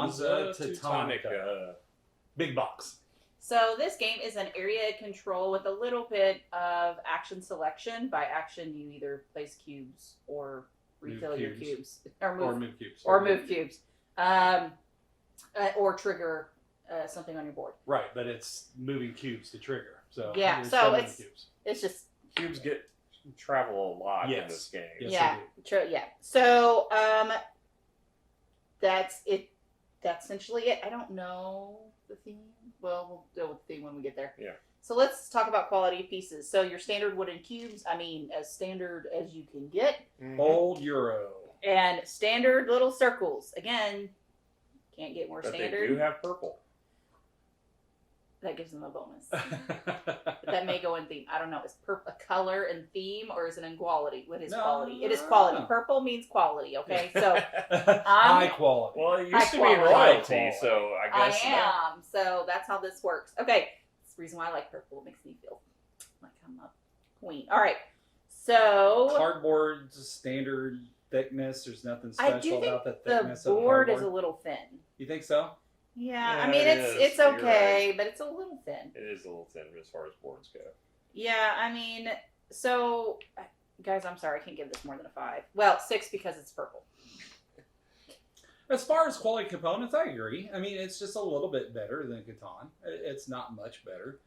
Hansa Teutonica. Big box. So this game is an area control with a little bit of action selection. By action, you either place cubes or refill your cubes, or move cubes, or trigger something on your board. Right, but it's moving cubes to trigger. So yeah, so it's just cubes travel a lot in this game. Yes, yeah. So that's it. That's essentially it. I don't know the theme. Well, we'll deal with the theme when we get there. Yeah. So let's talk about quality of pieces. So your standard wooden cubes, I mean, as standard as you can get. Old Euro. And standard little circles. Again, can't get more standard. But they do have purple. That gives them a bonus. That may go in theme. I don't know. Is purple a color and theme, or is it in quality? What is quality? It is quality. Purple means quality, okay? So high quality. Well, it used to be royalty, so I guess. I am. So that's how this works. Okay. That's the reason why I like purple. It makes me feel like I'm a queen. All right. So cardboard's standard thickness. There's nothing special about the thickness of the board is a little thin. You think so? Yeah, I mean it's okay, right. But it's a little thin. It is a little thin as far as boards go. Yeah, I mean, so guys, I'm sorry, I can't give this more than a 5. Well, 6 because it's purple. As far as quality components, I agree. I mean, it's just a little bit better than Catan. It's not much better.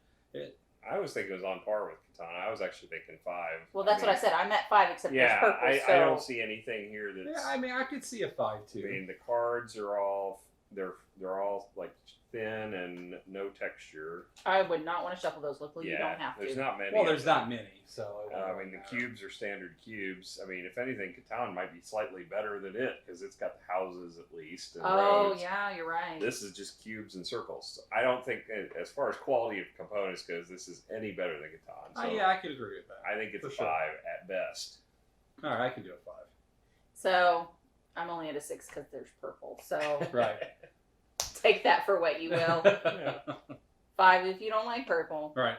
I always think it was on par with Catan. I was actually thinking 5. Well, that's what I said. I'm at 5, except there's purple. I don't see anything here that's. Yeah, I mean, I could see a 5 too. I mean, the cards are all they're all like thin and no texture. I would not want to shuffle those. Luckily, you don't have to. There's not many. Well, there's not many, so. I mean, the cubes are standard cubes. I mean, if anything, Catan might be slightly better than it because it's got the houses at least. And roads. Yeah, you're right. This is just cubes and circles. So I don't think, as far as quality of components goes, this is any better than Catan. So yeah, I could agree with that. I think it's a 5 at best. All right, I can do a 5. So I'm only at a 6 because there's purple. So right. Take that for what you will. 5 if you don't like purple. Right.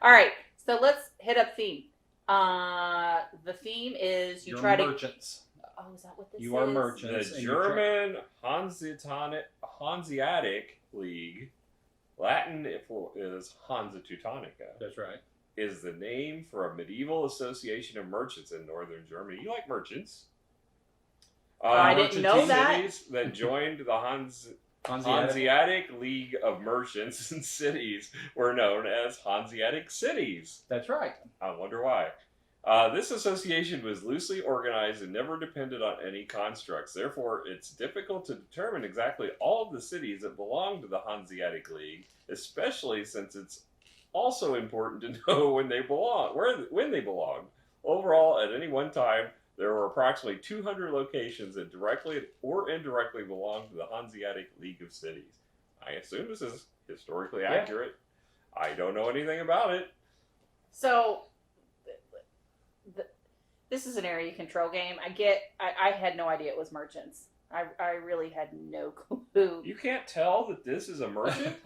All right. So let's hit up theme. The theme is You're try merchants. Oh, is that what this is? You are merchants. The German Hanseatic League, Latin is Hansa Teutonica. That's right. Is the name for a medieval association of merchants in northern Germany. You like merchants? I didn't know that. Cities that joined the Hanseatic League of Merchants and cities were known as Hanseatic cities. That's right. I wonder why. This association was loosely organized and never depended on any constructs. Therefore, it's difficult to determine exactly all of the cities that belong to the Hanseatic League, especially since it's also important to know when they belong. Overall, at any one time, there were approximately 200 locations that directly or indirectly belong to the Hanseatic League of Cities. I assume this is historically accurate. I don't know anything about it. So, this is an area control game. I had no idea it was merchants. I really had no clue. You can't tell that this is a merchant?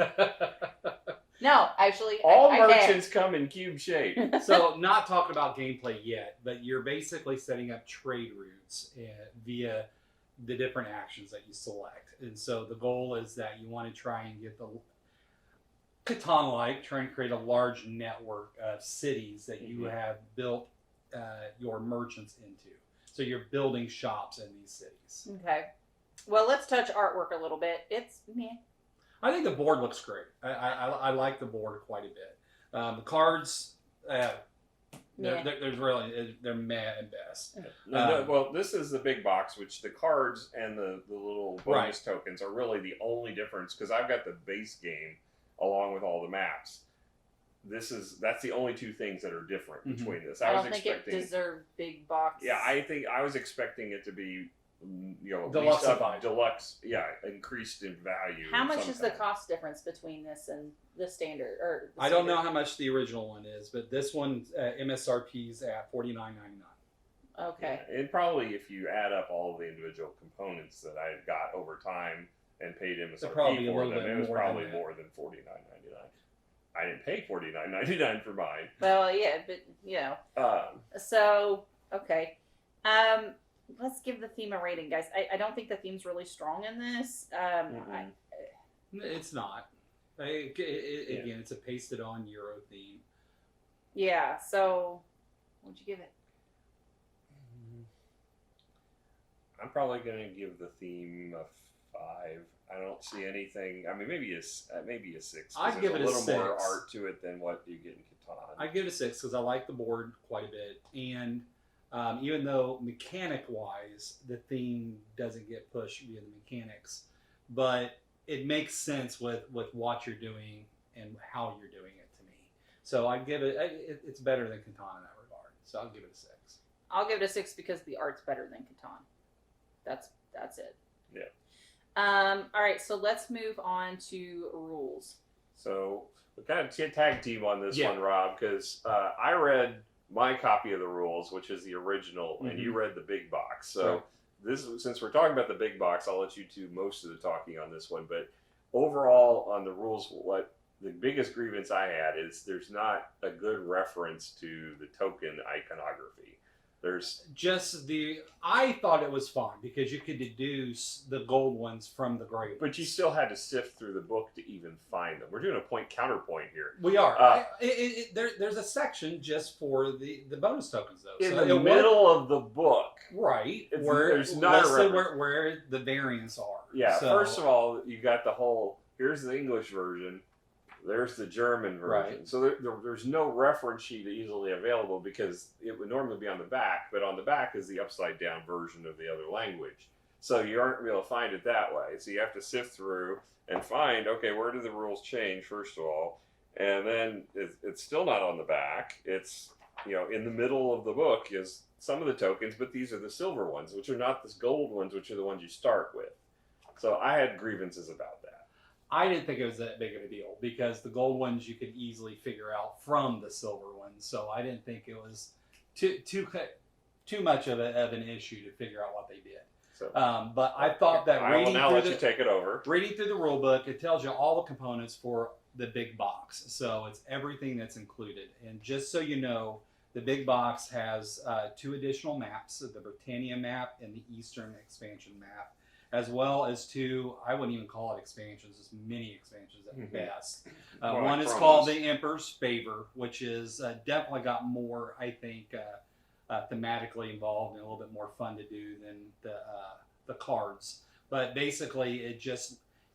No, actually, all merchants come in cube shape. So, not talking about gameplay yet, but you're basically setting up trade routes via the different actions that you select. And so, the goal is that you want to try and get the Catan-like, try and create a large network of cities that you have built your merchants into. So, you're building shops in these cities. Okay. Well, let's touch artwork a little bit. It's meh. I think the board looks great. I like the board quite a bit. The cards, there's really they're meh at best. Well, this is the big box, which the cards and the little bonus tokens are really the only difference because I've got the base game along with all the maps. That's the only two things that are different between this. I don't think it deserved big box. Yeah, I was expecting it to be. Deluxe, increased in value. How much is the cost difference between this and the standard? I don't know how much the original one is, but this one MSRP's at $49.99. Okay. Yeah, and probably if you add up all the individual components that I got over time and paid MSRP for them, it was probably more than $49.99. I didn't pay $49.99 for mine. Well, yeah, but you know. So okay. let's give the theme a rating, guys. I don't think the theme's really strong in this. It's not. Again, it's a pasted on Euro theme. Yeah. So, what'd you give it? I'm probably going to give the theme a 5. I don't see anything. I mean, maybe a 6. I'd give it a little 6. more art to it than what you get in Catan. I'd give it a 6 because I like the board quite a bit, and even though mechanic-wise the theme doesn't get pushed via the mechanics, but it makes sense with what you're doing and how you're doing it to me. So I'd give it. It's better than Catan in that regard. So I'll give it a 6. I'll give it a 6 because the art's better than Catan. That's it. Yeah. All right, so let's move on to rules. So we kind of tag team on this Yeah. one, Rob, because I read my copy of the rules, which is the original, and you read the big box. So Right. since we're talking about the big box, I'll let you do most of the talking on this one. But overall, on the rules, what the biggest grievance I had is there's not a good reference to the token iconography. There's I thought it was fine because you could deduce the gold ones from the gray ones. But you still had to sift through the book to even find them. We're doing a point counterpoint here. We are. There's a section just for the bonus tokens, though. In the middle of the book. Right. There's not a listed reference. where the variants are. Yeah, So, first of all, you got the whole, here's the English version, there's the German version. Right. So there's no reference sheet easily available because it would normally be on the back, but on the back is the upside down version of the other language. So you aren't going to be able to find it that way. So you have to sift through and find, okay, where do the rules change, first of all? And then it's still not on the back. It's, in the middle of the book is some of the tokens, but these are the silver ones, which are not the gold ones, which are the ones you start with. So I had grievances about that. I didn't think it was that big of a deal because the gold ones you could easily figure out from the silver ones. So I didn't think it was too much of an issue to figure out what they did. So but I thought that I will now let you take it over. reading through the rule book, it tells you all the components for the big box. So it's everything that's included. And just so you know, the big box has 2 additional maps, the Britannia map and the Eastern expansion map, as well as 2, I wouldn't even call it expansions, it's mini expansions at best. More One like is promos. called the Emperor's Favor, which is definitely got more, I think, thematically involved and a little bit more fun to do than the cards. But basically,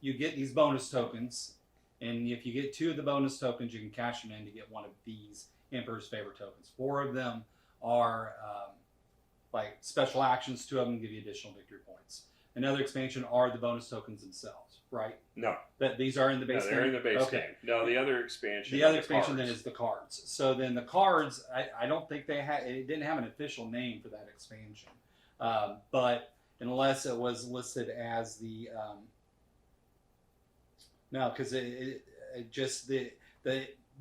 you get these bonus tokens, and if you get 2 of the bonus tokens, you can cash them in to get one of these Emperor's Favor tokens. 4 of them are like special actions. 2 of them give you additional victory points. Another expansion are the bonus tokens themselves, right? No. That these are in the base No, they're game? in the base Okay. game. No, the other expansion. The other are expansion then cards. is the cards. So then the cards, I don't think it didn't have an official name for that expansion. But unless it was listed as the, no, because it just the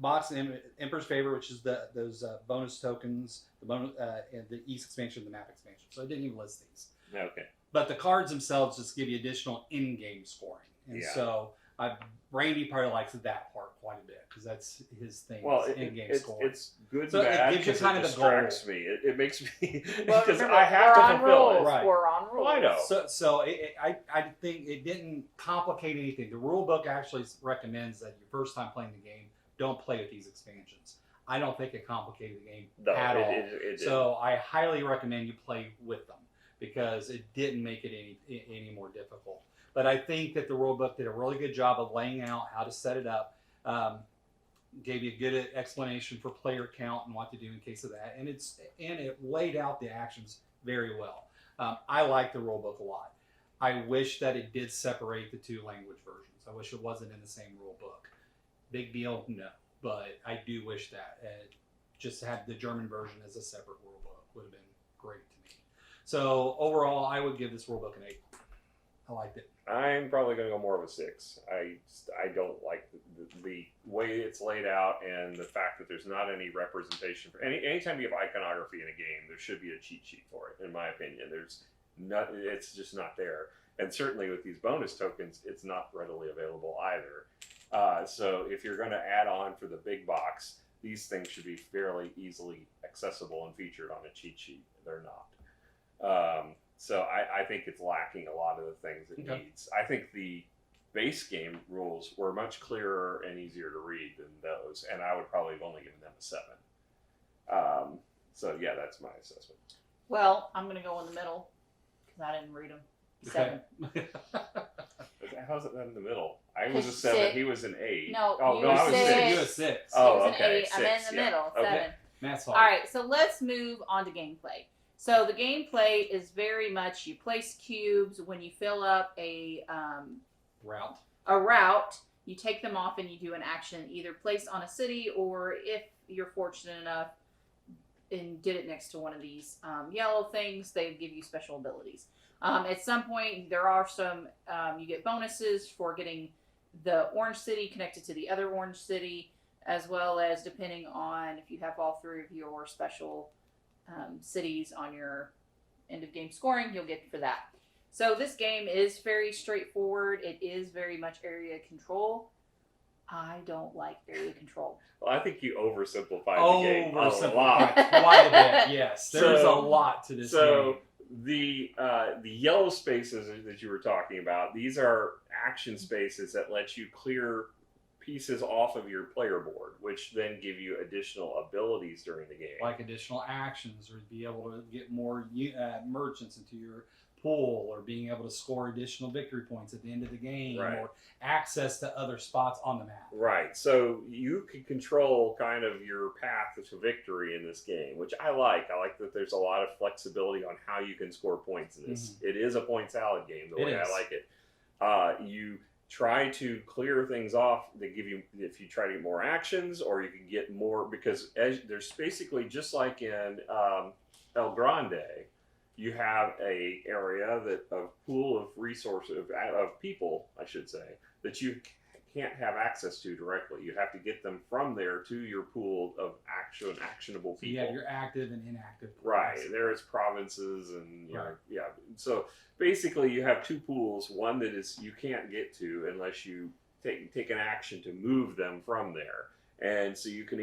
box Emperor's Favor, which is those bonus tokens, and the East expansion, the map expansion. So it didn't even list these. Okay. But the cards themselves just give you additional in-game scoring, and Yeah. so Randy probably likes that part quite a bit because that's his thing. Well, is in-game scoring. it's good So and it bad gives you because kind it of the goal. distracts me. It makes me Well, because remember, I have we're to on fulfill rules. it. Right. We're on rules. Well, I know. So I think it didn't complicate anything. The rule book actually recommends that your first time playing the game, don't play with these expansions. I don't think it complicated the game No, at all. it So I highly recommend you play with them because it didn't make it any more difficult. But I think that the rule book did a really good job of laying out how to set it up. Gave you a good explanation for player count and what to do in case of that, and it laid out the actions very well. I like the rule book a lot. I wish that it did separate the 2 language versions. I wish it wasn't in the same rule book. Big deal, no, but I do wish that just to have the German version as a separate rule book would have been great to me. So overall, I would give this rule book an 8. I liked it. I'm probably going to go more of a 6. I don't like the way it's laid out and the fact that there's not any representation for anytime you have iconography in a game, there should be a cheat sheet for it. In my opinion, it's just not there. And certainly with these bonus tokens, it's not readily available either. So if you're going to add on for the big box, these things should be fairly easily accessible and featured on a cheat sheet. They're not. So I think it's lacking a lot of the things it needs. I think the base game rules were much clearer and easier to read than those, and I would probably have only given them a 7. So yeah, that's my assessment. Well, I'm gonna go in the middle because I didn't read them. 7. How's it in the middle? I was a 'Cause 7. six- He was an 8. No, oh you no, I was said- 6. You was 6. Oh, It was okay, an 8. I'm in 6, the yeah. middle. Okay. 7. Matt's All right, so let's move on to gameplay. So the gameplay is very much you place cubes. When you fill up a route, you take them off and you do an action, either place on a city or if you're fortunate enough and did it next to one of these yellow things, they give you special abilities. At some point, there are some, you get bonuses for getting the orange city connected to the other orange city, as well as depending on if you have all 3 of your special cities on your end of game scoring, you'll get for that. So this game is very straightforward. It is very much area control. I don't like area control. Well, I think you oversimplified the game a lot. Quite a bit, yes. There's a lot to this game. The yellow spaces that you were talking about, these are action spaces that let you clear pieces off of your player board, which then give you additional abilities during the game. Like additional actions, or be able to get more merchants into your pool, or being able to score additional victory points at the end of the game, or access to other spots on the map. Right. So you can control kind of your path to victory in this game, which I like. I like that there's a lot of flexibility on how you can score points in this. It is a point salad game, the way I like it. You try to clear things off. They give you, if you try to get more actions, or you can get more, because there's basically, just like in El Grande, you have a area of pool of resources, of people, I should say, that you can't have access to directly. You have to get them from there to your pool of actionable people. You have your active and inactive pools. Right. There's provinces and So basically, you have 2 pools. One that is you can't get to unless you take an action to move them from there, and so you can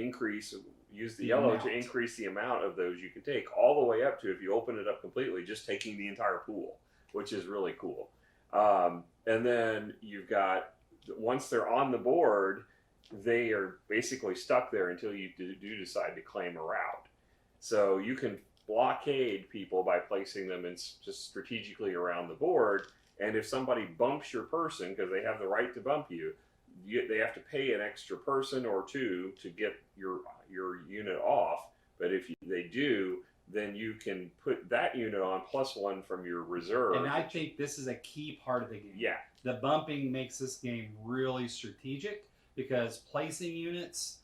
use the yellow to increase the amount of those you can take, all the way up to, if you open it up completely, just taking the entire pool, which is really cool. And then you've got, once they're on the board, they are basically stuck there until you do decide to claim a route. So you can blockade people by placing them in just strategically around the board, and if somebody bumps your person, because they have the right to bump you, they have to pay an extra person or 2 to get your unit off. But if they do, then you can put that unit on +1 from your reserve. And I think this is a key part of the game. Yeah. The bumping makes this game really strategic, because placing units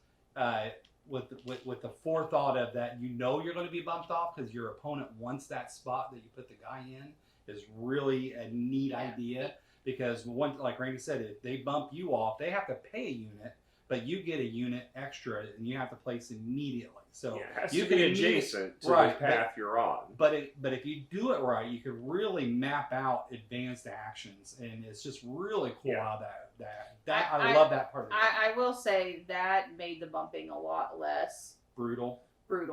with the forethought of that, you're going to be bumped off because your opponent wants that spot that you put the guy in, is really a neat idea. Because like Randy said, if they bump you off, they have to pay a unit, but you get a unit extra, and you have to place immediately. So it has you to can be adjacent to the path you're on. But if you do it right, you can really map out advanced actions, and it's just really cool how I love that part of the game. I will say that made the bumping a lot less brutal.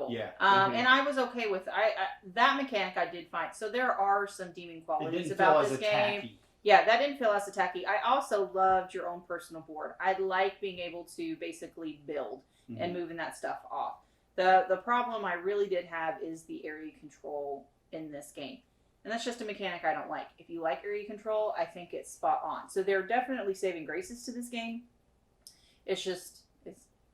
Yeah. And I was okay with that mechanic. I did find, so there are some demon qualities about this game. Yeah, that didn't feel as attacky. I also loved your own personal board. I like being able to basically build and moving that stuff off. The problem I really did have is the area control in this game. And that's just a mechanic I don't like. If you like area control, I think it's spot on. So there are definitely saving graces to this game. It's just,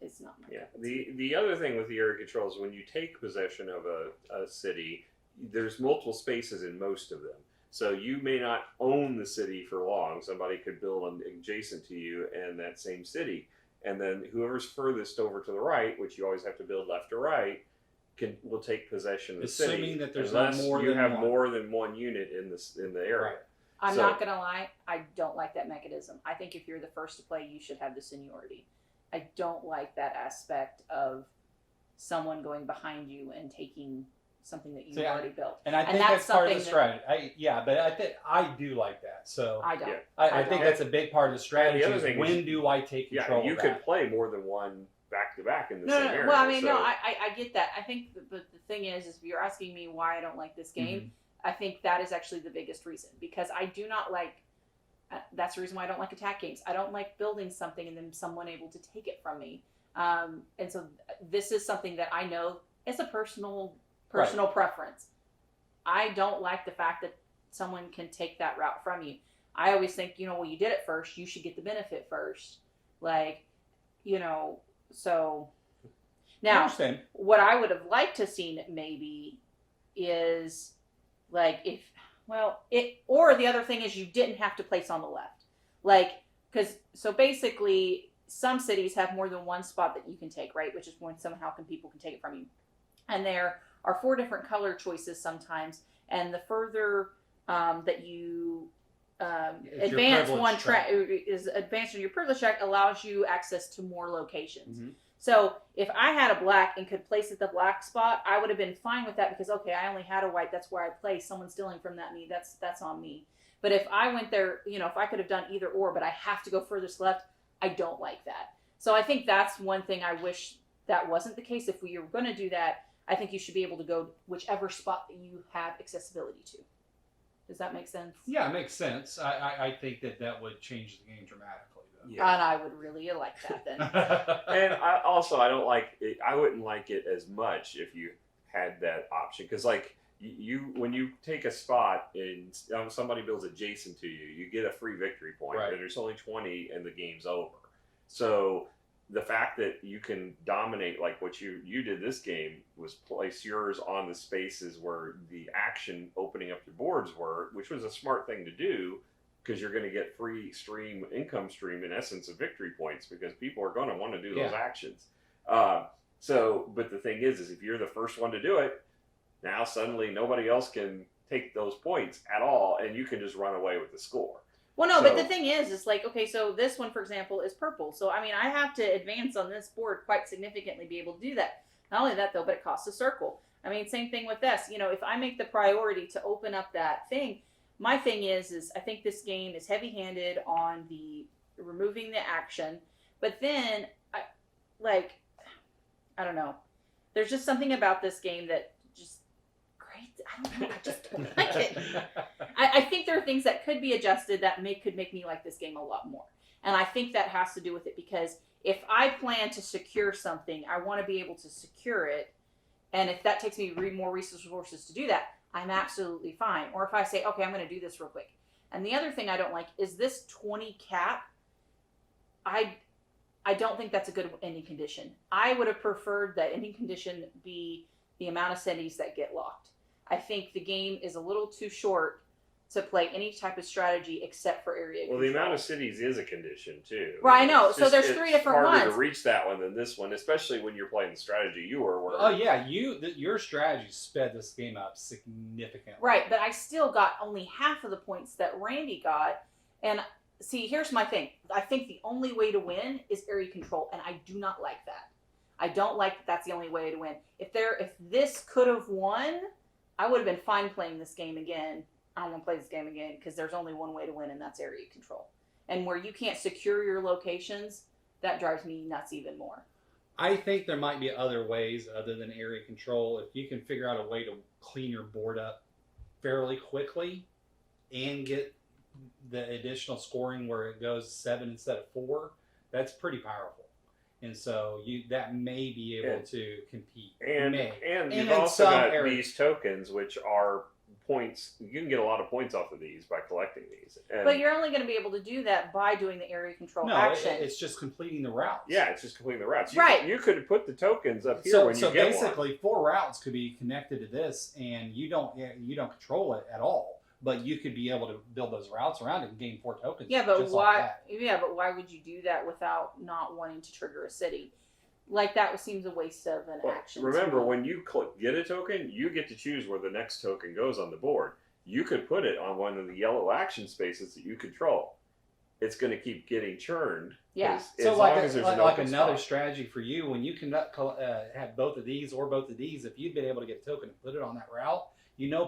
it's not my cup of tea. The other thing with the area control is when you take possession of a city, there's multiple spaces in most of them. So you may not own the city for long. Somebody could build adjacent to you in that same city. And then whoever's furthest over to the right, which you always have to build left to right, will take possession of the city. Assuming that there's more than one unit in the area. Right. I'm not going to lie. I don't like that mechanism. I think if you're the first to play, you should have the seniority. I don't like that aspect of someone going behind you and taking something that you've already built. And I think that's part of the strategy. But I do like that. So I don't. Yeah. I think that's a big part of the strategy. The other thing when do I take control? You could play more than one back to back in the same area. Well, I mean, I get that. I think, but the thing is if you're asking me why I don't like this game, I think that is actually the biggest reason, because I do not like. That's the reason why I don't like attack games. I don't like building something and then someone able to take it from me. And so this is something that I know is a personal preference. I don't like the fact that someone can take that route from you. I always think, well, you did it first. You should get the benefit first. Like, so now what I would have liked to seen maybe is like or the other thing is you didn't have to place on the left. Like, so basically some cities have more than one spot that you can take, right? Which is when somehow people can take it from you. And there are 4 different color choices sometimes. And the further that you advance one track is advanced in your privilege track allows you access to more locations. Mm-hmm. So if I had a black and could place at the black spot, I would have been fine with that because, okay, I only had a white. That's where I placed. Someone stealing from me, that's on me. But if I went there, if I could have done either or, but I have to go furthest left, I don't like that. So I think that's one thing I wish that wasn't the case. If we were going to do that, I think you should be able to go whichever spot that you have accessibility to. Does that make sense? Yeah, it makes sense. I think that would change the game dramatically. Yeah. And I would really like that then. And I don't like it. I wouldn't like it as much if you had that option, because like when you take a spot and somebody builds adjacent to you, you get a free victory point. Right. And there's only 20 and the game's over. So the fact that you can dominate, like what you did this game, was place yours on the spaces where the action opening up your boards were, which was a smart thing to do, because you're going to get free income stream, in essence, of victory points, because people are going to want to do those actions. But the thing is if you're the first one to do it, now suddenly nobody else can take those points at all, and you can just run away with the score. Well, no, but the thing is like, okay, so this one, for example, is purple. So, I mean, I have to advance on this board quite significantly to be able to do that. Not only that, though, but it costs a circle. I mean, same thing with this. If I make the priority to open up that thing, my thing is I think this game is heavy-handed on the removing the action. But then, I don't know. There's just something about this game that just great. I don't know. I just don't like it. I think there are things that could be adjusted that could make me like this game a lot more. And I think that has to do with it, because if I plan to secure something, I want to be able to secure it. And if that takes me more resources to do that, I'm absolutely fine. Or if I say, okay, I'm going to do this real quick. And the other thing I don't like is this 20 cap. I don't think that's a good ending condition. I would have preferred that ending condition be the amount of cities that get locked. I think the game is a little too short to play any type of strategy except for area control. Well, the amount of cities is a condition too. Right, I know. So there's 3 different ones. It's harder to reach that one than this one, especially when you're playing the strategy you were. Oh yeah, your strategy sped this game up significantly. Right, but I still got only half of the points that Randy got. And see, here's my thing. I think the only way to win is area control, and I do not like that. I don't like that that's the only way to win. If this could have won, I would have been fine playing this game again. I don't want to play this game again because there's only one way to win, and that's area control. And where you can't secure your locations, that drives me nuts even more. I think there might be other ways other than area control. If you can figure out a way to clean your board up fairly quickly and get the additional scoring where it goes 7 instead of 4, that's pretty powerful. And so that may be able to compete. And you've also got these tokens, which are points. You can get a lot of points off of these by collecting these. But you're only going to be able to do that by doing the area control action. No, it's just completing the routes. Yeah, it's just completing the routes. Right. You could put the tokens up here when you get one. So basically, 4 routes could be connected to this, and you don't control it at all. But you could be able to build those routes around it and gain 4 tokens. Yeah, but why? Yeah, but why would you do that without not wanting to trigger a city? Like, that seems a waste of an action. Remember, when you get a token, you get to choose where the next token goes on the board. You could put it on one of the yellow action spaces that you control. it's going to keep getting churned. Yeah. 'cause So as like, long as there's an like open another spot. strategy for you, when you can have both of these or both of these, if you'd been able to get a token and put it on that route,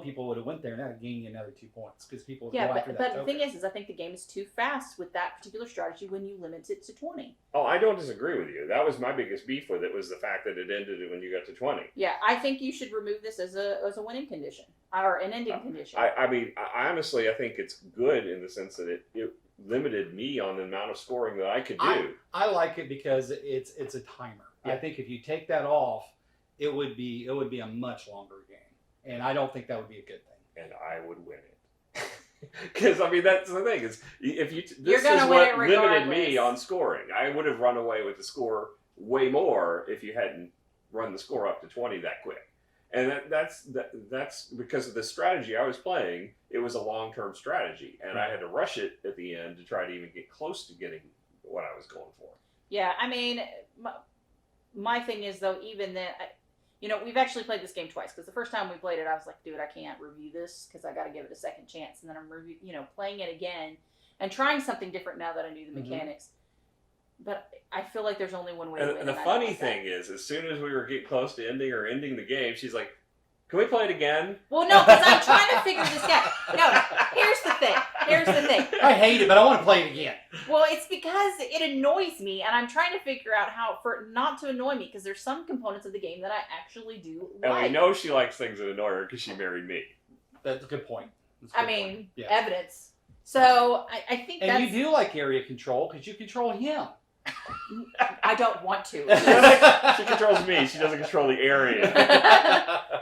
people would have went there and that would gain you another 2 points because people would Yeah, go after but that the token. thing is I think the game is too fast with that particular strategy when you limit it to 20. Oh, I don't disagree with you. That was my biggest beef with it, was the fact that it ended when you got to 20. Yeah, I think you should remove this as a winning condition or an ending condition. I mean, honestly, I think it's good in the sense that it limited me on the amount of scoring that I could do. I like it because it's a timer. Yeah. I think if you take that off, it would be a much longer game, and I don't think that would be a good thing. And I would win it. Because I mean, that's the thing, is if You're this gonna is win what it limited me regardless. on scoring. I would have run away with the score way more if you hadn't run the score up to 20 that quick. And that's because of the strategy I was playing. It was a long-term strategy, and I had to rush it at the end to try to even get close to getting what I was going for. Yeah, I mean, my thing is though, even then, we've actually played this game twice because the first time we played it, I was like, dude, I can't review this because I got to give it a second chance. And then I'm playing it again and trying something different now that I knew the mechanics. But I feel like there's only one way to win. And the funny thing is, as soon as we were getting close to ending the game, she's like, "Can we play it again?" Well, no, because I'm trying to figure this out. No, here's the thing. I hate it, but I want to play it again. Well, it's because it annoys me, and I'm trying to figure out how for it not to annoy me, because there's some components of the game that I actually do And like. we know she likes things that annoy her because she married me. That's a good point. Evidence. So I think and that's... you do like area control because you control him. I don't want to. She controls me. She doesn't control the area.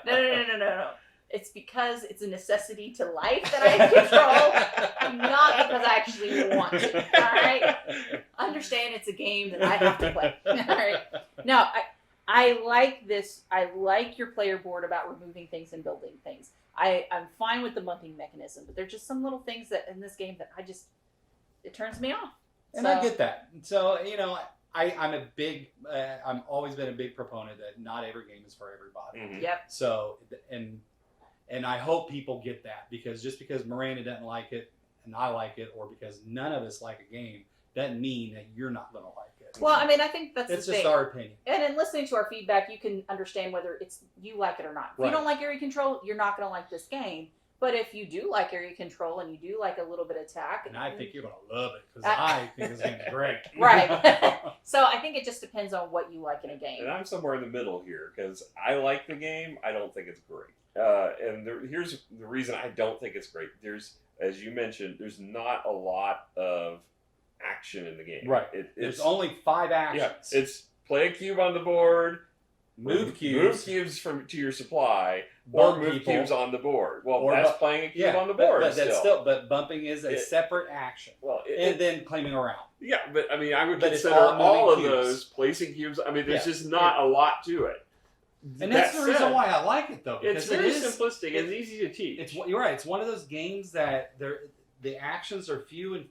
No. It's because it's a necessity to life that I control, not because I actually want to. All right? Understand it's a game that I have to play. All right? No, I like this. I like your player board about removing things and building things. I'm fine with the bumping mechanism, but there's just some little things that in this game that it turns me off. And I get that. So, I'm always been a big proponent that not every game is for everybody. Mm-hmm. Yep. So, and I hope people get that, because just because Miranda doesn't like it and I like it, or because none of us like a game, doesn't mean that you're not going to like it. Well, I mean, I think that's it's the just thing. our opinion. And in listening to our feedback, you can understand whether it's you like it or not. If you don't like area control, you're not going to like this game. But if you do like area control and you do like a little bit of attack, and I think you're going to love it, because I think it's going to be great. Right. So I think it just depends on what you like in a game. And I'm somewhere in the middle here, because I like the game. I don't think it's great. Here's the reason I don't think it's great. As you mentioned, there's not a lot of action in the game. Right. There's only 5 actions. Yeah. It's play a cube on the board, move cubes to your supply, or move cubes on the board. Well, that's playing a cube on the board. But bumping is a separate action. Well, and then claiming a round. Yeah, but I mean, I would But consider it's all of cubes. those placing cubes. I mean, there's just not a lot to it. And that's the reason why I like it, though. It's very simplistic. It's easy to teach. You're right. It's one of those games that the actions are few,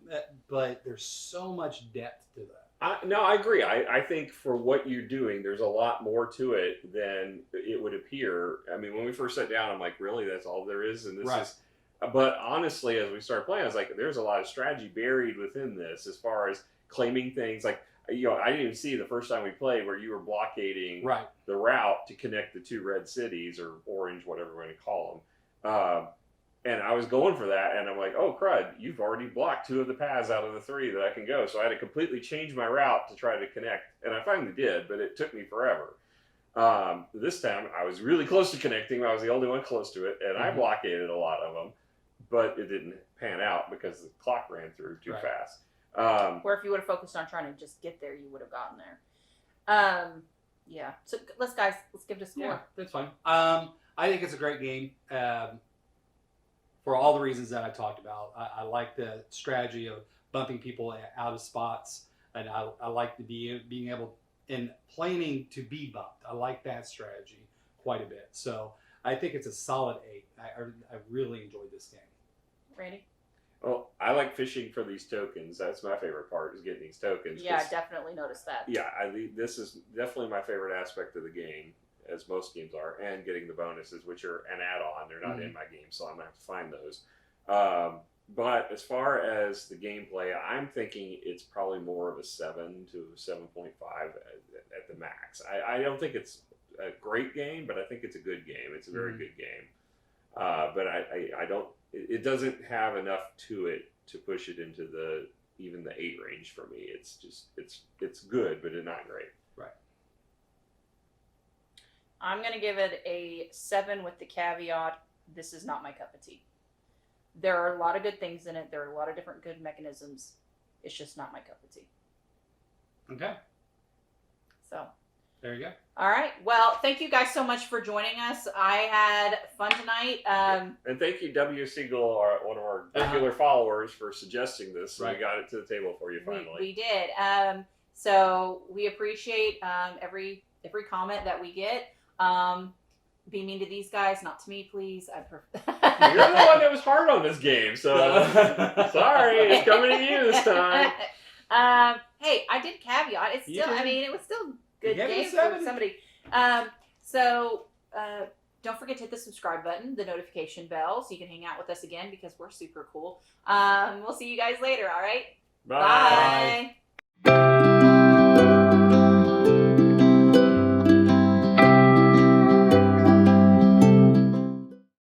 but there's so much depth to that. No, I agree. I think for what you're doing, there's a lot more to it than it would appear. I mean, when we first sat down, I'm like, really? That's all there is? And this is... But honestly, as we started playing, I was like, there's a lot of strategy buried within this as far as claiming things. Like, I didn't even see the first time we played where you were blockading the route to connect the 2 red cities, or orange, whatever we're going to call them. And I was going for that, and I'm like, oh, crud, you've already blocked 2 of the paths out of the 3 that I can go. So I had to completely change my route to try to connect. And I finally did, but it took me forever. This time, I was really close to connecting. I was the only one close to it, and I blockaded a lot of them. But it didn't pan out because the clock ran through too fast. Where if you would have focused on trying to just get there, you would have gotten there. Yeah. So let's give it a score. Yeah, that's fine. I think it's a great game. For all the reasons that I talked about. I like the strategy of bumping people out of spots, and I like being able in planning to be bumped. I like that strategy quite a bit. So I think it's a solid 8. I really enjoyed this game. Randy? Well, I like fishing for these tokens. That's my favorite part, is getting these tokens. Yeah, I definitely noticed that. Yeah, this is definitely my favorite aspect of the game, as most games are, and getting the bonuses, which are an add-on. They're not in my game, so I'm going to have to find those. But as far as the gameplay, I'm thinking it's probably more of a 7 to 7.5 at the max. I don't think it's a great game, but I think it's a good game. It's a very good game. But I don't. It doesn't have enough to it to push it into even the 8 range for me. It's just it's good, but it's not great. Right. I'm gonna give it a 7 with the caveat: this is not my cup of tea. There are a lot of good things in it. There are a lot of different good mechanisms. It's just not my cup of tea. Okay. So. There you go. All right. Well, thank you guys so much for joining us. I had fun tonight. And thank you, W. Siegel, one of our regular followers, for suggesting this. So we got it to the table for you finally. We did. So we appreciate every comment that we get. Be mean to these guys, not to me, please. You're the one that was hard on this game, so sorry, it's coming to you this time. Hey, I did caveat. It's still. I mean, it was still good Yeah, game for somebody. So don't forget to hit the subscribe button, the notification bell, so you can hang out with us again because we're super cool. We'll see you guys later. All right. Bye. Bye.